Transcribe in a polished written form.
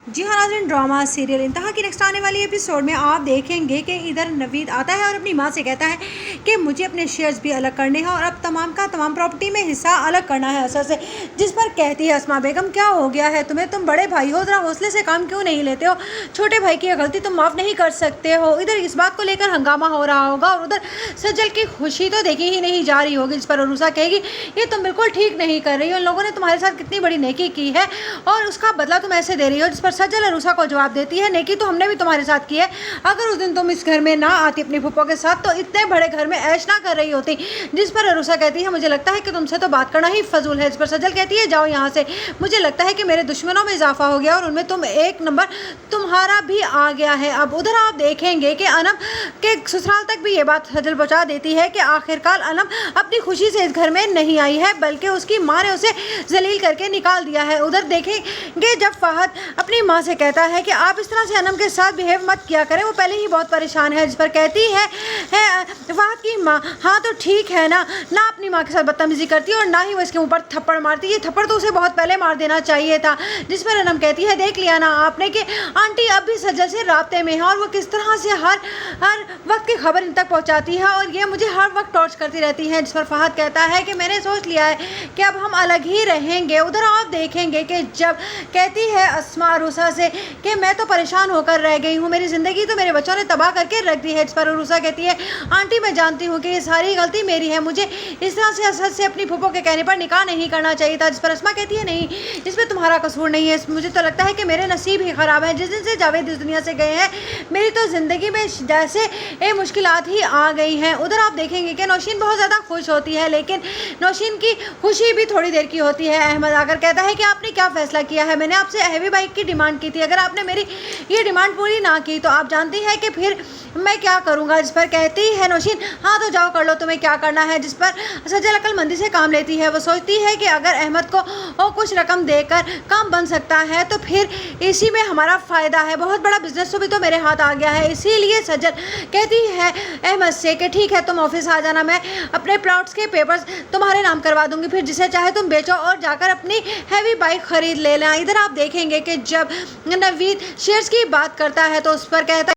जी हाँ नाज़रीन, drama serial इंतहा की नेक्स्ट आने वाली एपिसोड में आप देखेंगे कि इधर नवीद आता है और अपनी माँ से कहता है कि मुझे अपने शेयर्स भी अलग करने हैं और अब तमाम का तमाम प्रॉपर्टी में हिस्सा अलग करना है असर से। जिस पर कहती है अस्मा बेगम, क्या हो गया है तुम्हें, तुम बड़े भाई हो, ज़रा हौसले से काम क्यों नहीं लेते हो, छोटे भाई की गलती तुम माफ़ नहीं कर सकते हो। इधर इस बात को लेकर हंगामा हो रहा होगा और उधर सजल की खुशी तो देखी ही नहीं जा रही होगी। जिस पर अरूसा कहेगी ये तुम बिल्कुल ठीक नहीं कर रही हो, उन लोगों ने तुम्हारे साथ कितनी बड़ी नेकी की है और उसका बदला तुम ऐसे दे रही हो। जिस पर सजल अरूसा को जवाब देती है, नेकी तो हमने भी तुम्हारे साथ की है, अगर उस दिन तुम इस घर में ना आती अपनी फूफो के साथ तो इतने बड़े घर में ऐश ना कर रही होती। जिस पर अरूसा कहती है, मुझे लगता है कि तुमसे तो बात करना ही फजूल है। इस पर सजल कहती है, जाओ यहाँ से, मुझे लगता है कि मेरे दुश्मनों में इजाफा हो गया और उनमें तुम एक नंबर तुम्हारा भी आ गया है। अब उधर आप देखेंगे कि अनम के ससुराल तक भी ये बात सजल पहुँचा देती है कि आखिरकार अनम अपनी खुशी से इस घर में नहीं आई है बल्कि उसकी माँ ने उसे जलील करके निकाल दिया है। उधर देखेंगे जब फहद अपनी माँ से कहता है कि आप इस तरह से अनम के साथ बिहेव मत किया करें, वो पहले ही बहुत परेशान है। जिस पर कहती है फहद की माँ, हाँ तो ठीक है ना अपनी माँ के साथ बदतमीजी करती है और ना ही वो इसके ऊपर थप्पड़ मारती है, ये थप्पड़ तो उसे बहुत पहले मार देना चाहिए था। जिस पर अनम कहती है, देख लिया ना आपने कि आंटी अब भी सजल से राब्ते में है और वो किस तरह से हर वक्त की खबर इन तक पहुँचाती है और ये मुझे हर वक्त टॉर्च करती रहती है। जिस पर फहद कहता है कि मैंने सोच लिया है कि अब हम अलग ही रहेंगे। उधर आप देखेंगे कि जब कहती है अस्मा अरूसा से कि मैं तो परेशान होकर रह गई हूँ, मेरी ज़िंदगी तो मेरे बच्चों ने तबाह करके रख दी है। इस पर अरूसा कहती है, आंटी मैं जानती हूँ कि ये सारी गलती मेरी है, मुझे इस तरह से असद से अपनी फूफो के कहने पर निकाह नहीं करना चाहिए था। जिस पर अस्मा कहती है, नहीं इसमें तुम्हारा कसूर नहीं है, मुझे तो लगता है कि मेरे नसीब ही ख़राब है, जिस दिन से जावेद इस दुनिया से गए हैं मेरी तो ज़िंदगी में जैसे मुश्किलात ही आ गई हैं। उधर आप देखेंगे कि नौशीन बहुत ज़्यादा खुश होती है लेकिन नौशीन की खुशी भी थोड़ी देर की होती है। अहमद आकर कहता है कि आपने क्या फ़ैसला किया है, मैंने आपसे हैवी बाइक की डिमांड की थी, अगर आपने मेरी ये डिमांड पूरी ना की तो आप जानती हैं कि फिर मैं क्या करूँगा। जिस पर कहती है नौशीन, हाँ तो जाओ कर लो तुम्हें क्या करना है। जिस पर सजल अक्लमंदी से काम लेती है, वो सोचती है कि अगर अहमद को कुछ रकम देकर काम बन सकता है तो फिर इसी में हमारा फ़ायदा है, बहुत बड़ा बिजनेस तो भी तो मेरे हाथ आ गया है। इसीलिए सजल कहती है अहमद से कि ठीक है तुम ऑफिस आ जाना, मैं अपने प्लॉट्स के पेपर्स तुम्हारे नाम करवा दूंगी, फिर जिसे चाहे तुम बेचो और जाकर अपनी हैवी बाइक खरीद लेना। इधर आप देखेंगे कि जब नवीद शेयर्स की बात करता है तो उस पर कहता है